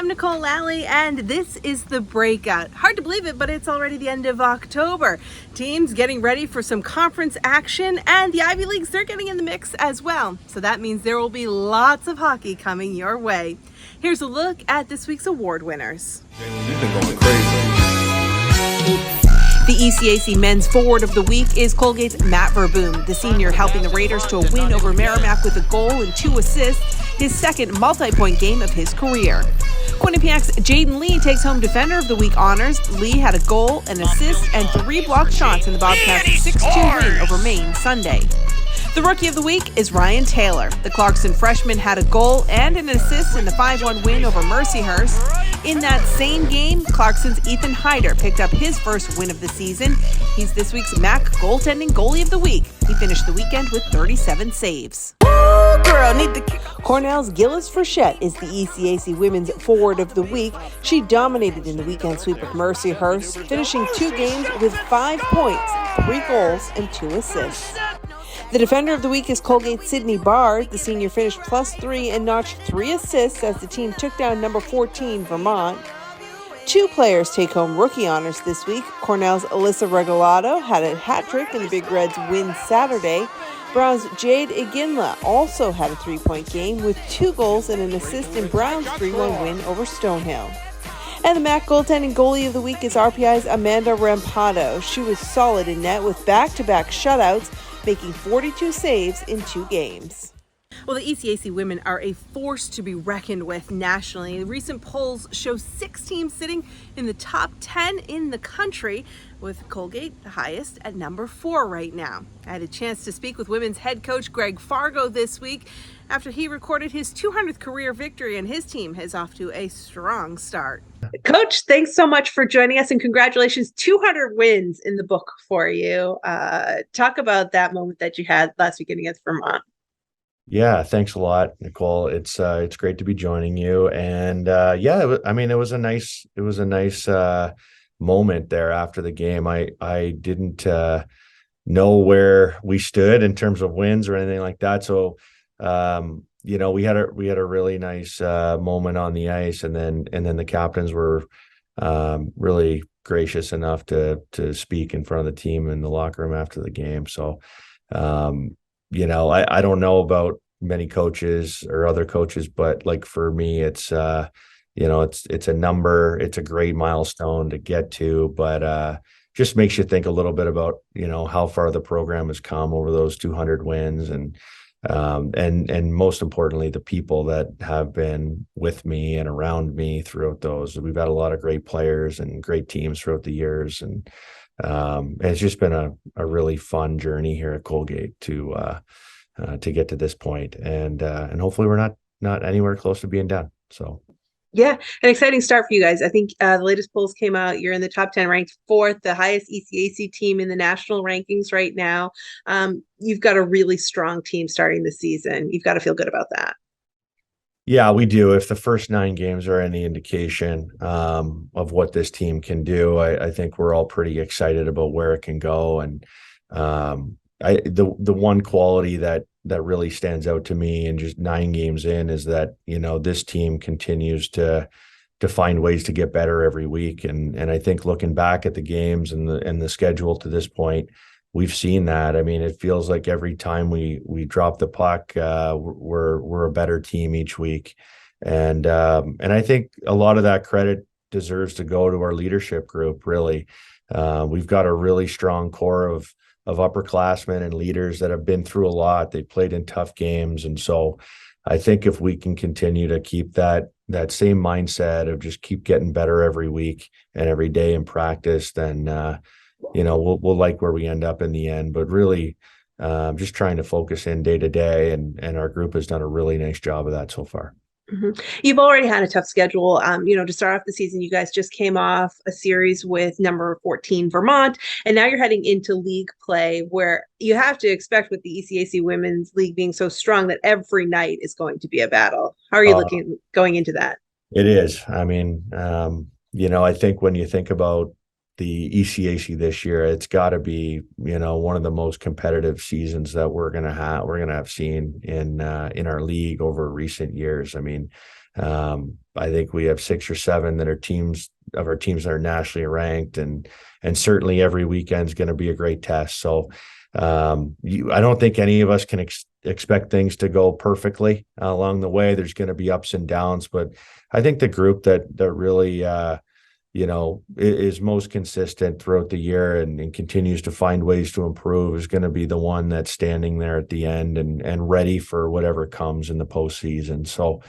I'm Nicol Lally, and this is the Breakout. Hard to believe it, but it's already the end of October. Teams getting ready for some conference action, and the Ivy Leagues, they're getting in the mix as well. So that means there will be lots of hockey coming your way. Here's a look at this week's award winners. You've been going crazy. The ECAC Men's Forward of the Week is Colgate's Matt Verboom, the senior helping the Raiders to a win over Merrimack with a goal and 2 assists, his second multi-point game of his career. Quinnipiac's Jaden Lee takes home Defender of the Week honors. Lee had a goal, an assist, and 3 blocked shots in the Bobcats' 6-2 win over Maine Sunday. The Rookie of the Week is Ryan Taylor. The Clarkson freshman had a goal and an assist in the 5-1 win over Mercyhurst. In that same game, Clarkson's Ethan Hyder picked up his first win of the season. He's this week's MAC Goaltending Goalie of the Week. He finished the weekend with 37 saves. Ooh, girl, need the Cornell's Gillis Frechette is the ECAC Women's Forward of the Week. She dominated in the weekend sweep of Mercyhurst, finishing 2 games with 5 points, 3 goals, and 2 assists. The Defender of the Week is Colgate's Sydney Bard. The senior finished +3 and notched 3 assists as the team took down number 14, Vermont. 2 players take home rookie honors this week. Cornell's Alyssa Regalado had a hat trick in the Big Reds' win Saturday. Brown's Jade Iginla also had a 3-point game with 2 goals and an assist in Brown's 3-1 win over Stonehill. And the MAC Goaltending Goalie of the Week is RPI's Amanda Rampado. She was solid in net with back-to-back shutouts, making 42 saves in 2 games. Well, the ECAC women are a force to be reckoned with nationally. Recent polls show 6 teams sitting in the top 10 in the country, with Colgate the highest at number 4 right now. I had a chance to speak with women's head coach Greg Fargo this week after he recorded his 200th career victory, and his team is off to a strong start. Coach, thanks so much for joining us, and congratulations. 200 wins in the book for you. Talk about that moment that you had last weekend against Vermont. Yeah, thanks a lot, Nicole. It's great to be joining you. And it was a nice moment there after the game. I didn't know where we stood in terms of wins or anything like that. So we had a really nice moment on the ice, and then the captains were really gracious enough to speak in front of the team in the locker room after the game. So I don't know about many coaches or other coaches, but like for me, it's it's a number, it's a great milestone to get to, but just makes you think a little bit about, how far the program has come over those 200 wins, and most importantly, the people that have been with me and around me throughout those. We've had a lot of great players and great teams throughout the years, and it's just been a really fun journey here at Colgate to get to this point, and hopefully we're not anywhere close to being done. So. Yeah, an exciting start for you guys. I think the latest polls came out. You're in the top 10, ranked 4th, the highest ECAC team in the national rankings right now. You've got a really strong team starting the season. You've got to feel good about that. Yeah, we do. If the first 9 games are any indication of what this team can do, I think we're all pretty excited about where it can go. And the one quality that really stands out to me in just 9 games in is that, this team continues to find ways to get better every week. And I think looking back at the games and the schedule to this point, we've seen that. I mean, it feels like every time we drop the puck, we're a better team each week. And I think a lot of that credit deserves to go to our leadership group, really. We've got a really strong core of upperclassmen and leaders that have been through a lot. They played in tough games. And so I think if we can continue to keep that same mindset of just keep getting better every week and every day in practice, then, we'll like where we end up in the end. But really just trying to focus in day to day. And our group has done a really nice job of that so far. Mm-hmm. You've already had a tough schedule. To start off the season, you guys just came off a series with number 14 Vermont, and now you're heading into league play, where you have to expect, with the ECAC Women's League being so strong, that every night is going to be a battle. How are you looking going into that? It is. I mean, I think when you think about the ECAC this year, it's got to be, one of the most competitive seasons that we're gonna have seen in our league over recent years. I mean, I think we have 6 or 7 that are teams that are nationally ranked, and certainly every weekend's going to be a great test. So I don't think any of us can expect things to go perfectly along the way. There's going to be ups and downs, but I think the group that really is most consistent throughout the year and continues to find ways to improve is going to be the one that's standing there at the end and ready for whatever comes in the postseason. So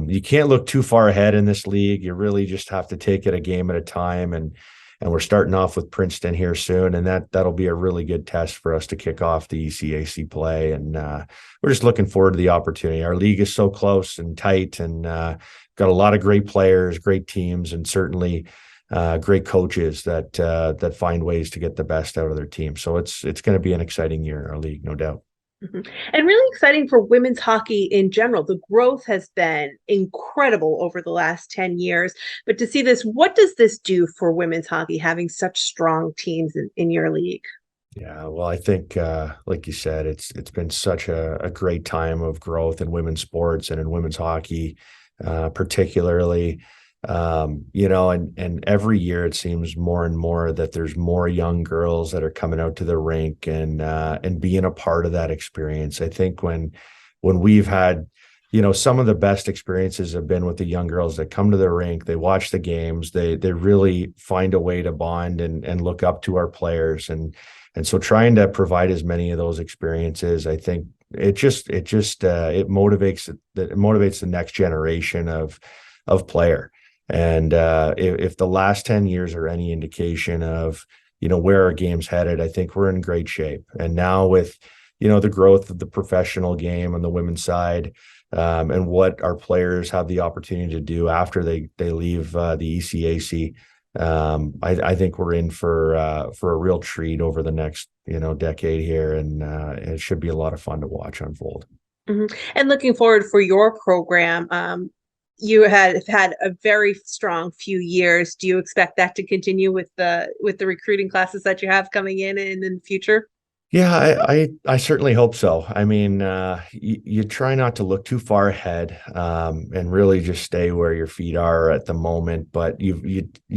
you can't look too far ahead in this league. You really just have to take it a game at a time. And we're starting off with Princeton here soon, and that'll be a really good test for us to kick off the ECAC play. And we're just looking forward to the opportunity. Our league is so close and tight, and got a lot of great players, great teams, and certainly great coaches that find ways to get the best out of their team. So it's going to be an exciting year in our league, no doubt. Mm-hmm. And really exciting for women's hockey in general. The growth has been incredible over the last 10 years. But to see this, what does this do for women's hockey, having such strong teams in your league? Yeah, well, I think, like you said, it's been such a great time of growth in women's sports and in women's hockey, particularly. And every year it seems more and more that there's more young girls that are coming out to the rink and being a part of that experience. I think when we've had, some of the best experiences have been with the young girls that come to the rink, they watch the games, they really find a way to bond and look up to our players. And so trying to provide as many of those experiences, I think it motivates the next generation of player. And if the last 10 years are any indication of, where our game's headed, I think we're in great shape. And now with, the growth of the professional game on the women's side, and what our players have the opportunity to do after they leave the ECAC, I think we're in for a real treat over the next, decade here. And it should be a lot of fun to watch unfold. Mm-hmm. And looking forward for your program, you have had a very strong few years. Do you expect that to continue with the recruiting classes that you have coming in the future? Yeah, I certainly hope so. I mean, you try not to look too far ahead, and really just stay where your feet are at the moment. But you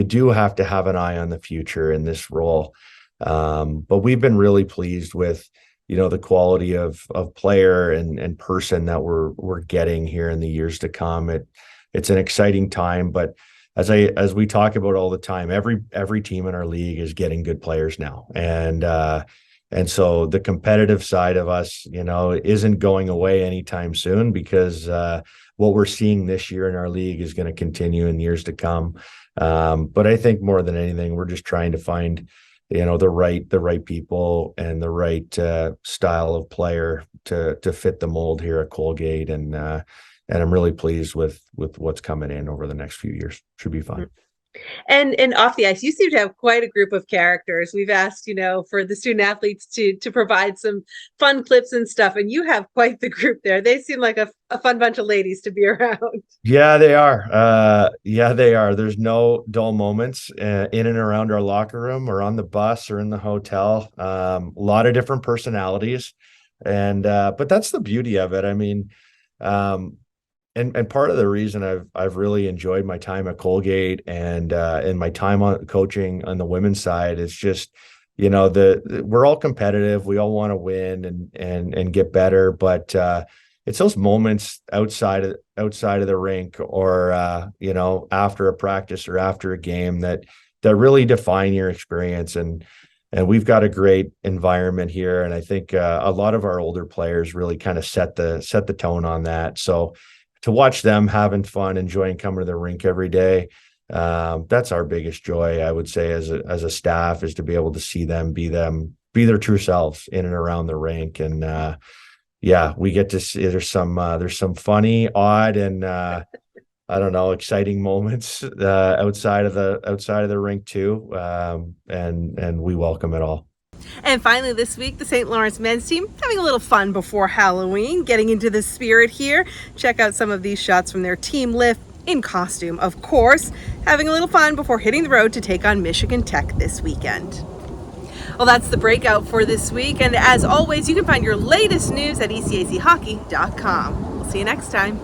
do have to have an eye on the future in this role. But we've been really pleased with, the quality of player and person that we're getting here in the years to come. It's an exciting time, but as we talk about all the time, every team in our league is getting good players now, and so the competitive side of us, isn't going away anytime soon, because what we're seeing this year in our league is going to continue in years to come. But I think more than anything, we're just trying to find, the right people and the right style of player to fit the mold here at Colgate. And I'm really pleased with what's coming in over the next few years. Should be fun. And off the ice, you seem to have quite a group of characters. We've asked, for the student athletes to provide some fun clips and stuff, and you have quite the group there. They seem like a fun bunch of ladies to be around. Yeah, they are. There's no dull moments in and around our locker room or on the bus or in the hotel. A lot of different personalities, and but that's the beauty of it. I mean, and part of the reason I've really enjoyed my time at Colgate and my time on coaching on the women's side is just, we're all competitive. We all want to win and get better, but it's those moments outside of the rink or after a practice or after a game that really define your experience. And we've got a great environment here, and I think a lot of our older players really kind of set the tone on that. So to watch them having fun, enjoying coming to the rink every day, that's our biggest joy, I would say, as a staff, is to be able to see them be their true selves in and around the rink. And we get to see there's some funny, odd, and I don't know, exciting moments outside of the rink too, and we welcome it all. And finally, this week, the St. Lawrence men's team having a little fun before Halloween, getting into the spirit here. Check out some of these shots from their team lift in costume, of course, having a little fun before hitting the road to take on Michigan Tech this weekend. Well, that's the Breakout for this week, and as always, you can find your latest news at ECACHockey.com. We'll see you next time.